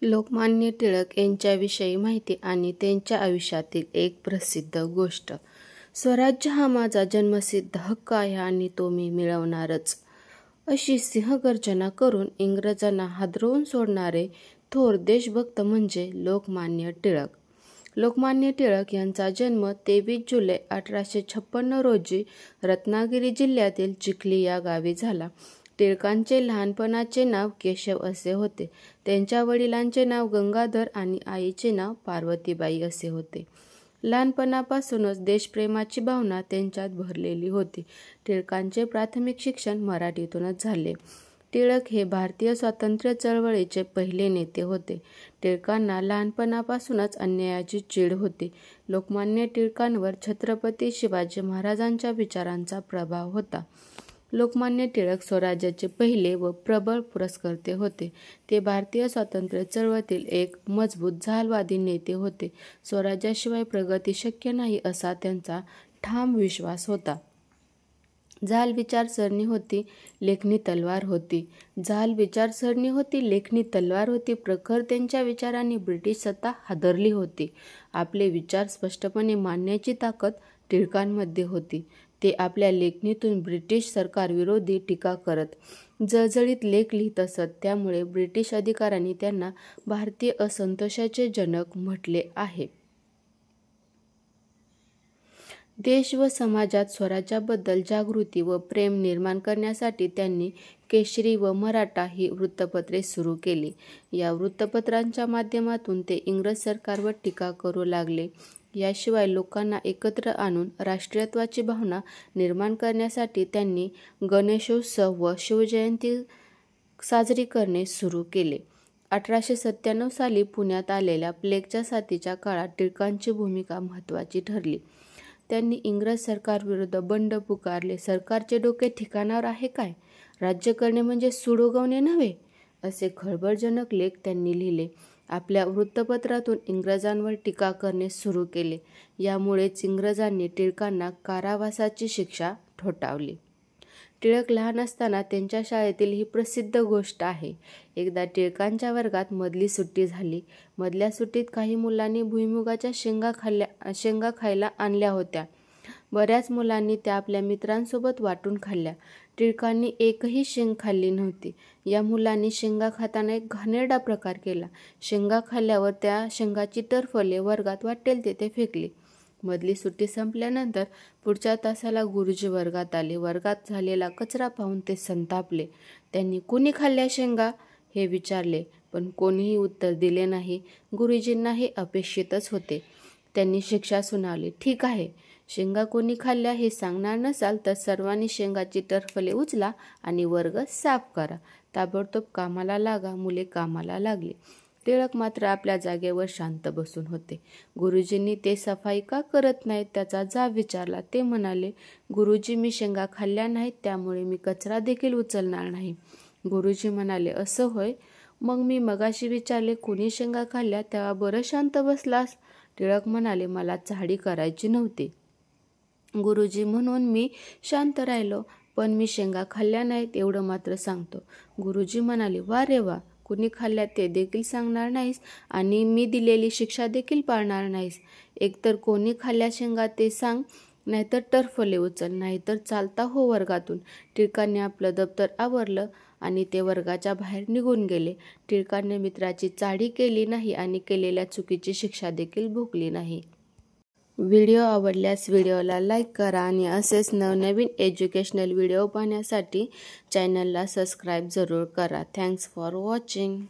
लोकमान्य टिळक यांच्याविषयी माहिती आणि त्यांच्या आयुष्यातील एक प्रसिद्ध गोष्ट. स्वराज्य हा माझा जन्मसिद्ध हक्क आहे आणि तो मी मिळवणारच, अशी सिंहगर्जना करून इंग्रजांना हादरवून सोडणारे थोर देशभक्त म्हणजे लोकमान्य टिळक. लोकमान्य टिळक यांचा जन्म 23 जुलै 1856 रोजी रत्नागिरी जिल्ह्यातील चिखली या गावी झाला. टिळकांचे लहानपणाचे नाव केशव असे होते. त्यांच्या वडिलांचे नाव गंगाधर आणि आईचे नाव पार्वतीबाई असे होते. लहानपणापासूनच देशप्रेमाची भावना त्यांच्यात भरलेली होती. टिळकांचे प्राथमिक शिक्षण मराठीतूनच झाले. टिळक हे भारतीय स्वातंत्र्य चळवळीचे पहिले नेते होते. टिळकांना लहानपणापासूनच अन्यायाची चीड होती. लोकमान्य टिळकांवर छत्रपती शिवाजी महाराजांच्या विचारांचा प्रभाव होता. लोकमान्य टिळक स्वराज्याचे पहिले व प्रबळ पुरस्कर्ते होते. ते भारतीय स्वातंत्र्य चळवळीतील एक मजबूत झालवादी नेते होते. स्वराज्याशिवाय प्रगती शक्य नाही असा त्यांचा ठाम विश्वास होता. झाल विचारसरणी होती, लेखणी तलवार होती. झाल विचारसरणी होती, लेखणी तलवार होती. प्रखर त्यांच्या विचारांनी ब्रिटिश सत्ता हादरली होती. आपले विचार स्पष्टपणे मांडण्याची ताकद टिळकांमध्ये होती. ते आपल्या लेखणीतून ब्रिटिश सरकारविरोधी टीका करत, जळजळीत लेख लिहित असत. त्यामुळे ब्रिटिश अधिकाऱ्यांनी त्यांना भारतीय असंतोषाचे जनक म्हटले आहे. देश व समाजात स्वराज्याबद्दल जागृती व प्रेम निर्माण करण्यासाठी त्यांनी केसरी व मराठा ही वृत्तपत्रे सुरू केली. या वृत्तपत्रांच्या माध्यमातून ते इंग्रज सरकारवर टीका करू लागले. याशिवाय लोकांना एकत्र आणून राष्ट्रीयत्वाची भावना निर्माण करण्यासाठी त्यांनी गणेशोत्सव व शिवजयंती साजरी करणे सुरू केले. 1897 साली पुण्यात आलेल्या प्लेगच्या साथीच्या काळात टिळकांची भूमिका महत्त्वाची ठरली. त्यांनी इंग्रज सरकारविरुद्ध बंड पुकारले. सरकारचे डोके ठिकाणावर आहे काय? राज्य करणे म्हणजे सूड उगवणे नव्हे, असे खळबळजनक लेख त्यांनी लिहिले. आपल्या वृत्तपत्रातून इंग्रजांवर टीका करणे सुरू केले. यामुळेच इंग्रजांनी टिळकांना कारावासाची शिक्षा ठोठावली. टिळक लहान असताना त्यांच्या शाळेतील ही प्रसिद्ध गोष्ट आहे. एकदा टिळकांच्या वर्गात मधली सुट्टी झाली. मधल्या सुट्टीत काही मुलांनी भुईमुगाच्या शेंगा खायला आणल्या होत्या. बऱ्याच मुलांनी त्या आपल्या मित्रांसोबत वाटून खाल्ल्या. टिळकांनी एकही शेंग खाल्ली नव्हती. या मुलांनी शेंगा खाताना एक घाणेरडा प्रकार केला. शेंगा खाल्ल्यावर त्या शेंगाची टरफले वर्गात वाटेल तेथे फेकली. मधली सुट्टी संपल्यानंतर पुढच्या तासाला गुरुजी वर्गात आले. वर्गात झालेला कचरा पाहून ते संतापले. त्यांनी "कुणी खाल्ल्या शेंगा?" हे विचारले, पण कोणीही उत्तर दिले नाही. गुरुजींना हे अपेक्षितच होते. त्यांनी शिक्षा सुनावली. "ठीक आहे, शेंगा कोणी खाल्ल्या हे सांगणार नसाल तर सर्वांनी शेंगाची टरफले उचला आणि वर्ग साफ करा. ताबडतोब कामाला लागा." मुले कामाला लागली. टिळक मात्र आपल्या जागेवर शांत बसून होते. गुरुजींनी ते सफाई का करत नाहीत त्याचा जाब विचारला. ते म्हणाले, "गुरुजी, मी शेंगा खाल्ल्या नाहीत, त्यामुळे मी कचरा देखील उचलणार नाही." गुरुजी म्हणाले, "असं होय, मग मी मगाशी विचारले कुणी शेंगा खाल्ल्या तेव्हा बरं शांत बसलास." टिळक म्हणाले, "मला चाडी करायची नव्हती गुरुजी, म्हणून मी शांत राहिलो, पण मी शेंगा खाल्ल्या नाहीत एवढं मात्र सांगतो." गुरुजी म्हणाले, "वा रे वा, कुणी खाल्ल्या ते देखील सांगणार नाहीस आणि मी दिलेली शिक्षा देखील पाळणार नाहीस. एकतर कोणी खाल्ल्या शेंगा ते सांग, नाहीतर टरफले उचल, नाहीतर चालता हो वर्गातून." टिळकांनी आपलं दप्तर आवरलं आणि ते वर्गाच्या बाहेर निघून गेले. टिळकांनी मित्राची चाडी केली नाही आणि केलेल्या चुकीची शिक्षा देखील भोगली नाही. व्हिडिओ आवडल्यास व्हिडिओला लाईक करा आणि असेच नवनवीन एज्युकेशनल व्हिडिओ पाहण्यासाठी चॅनलला सबस्क्राईब जरूर करा. Thanks for watching.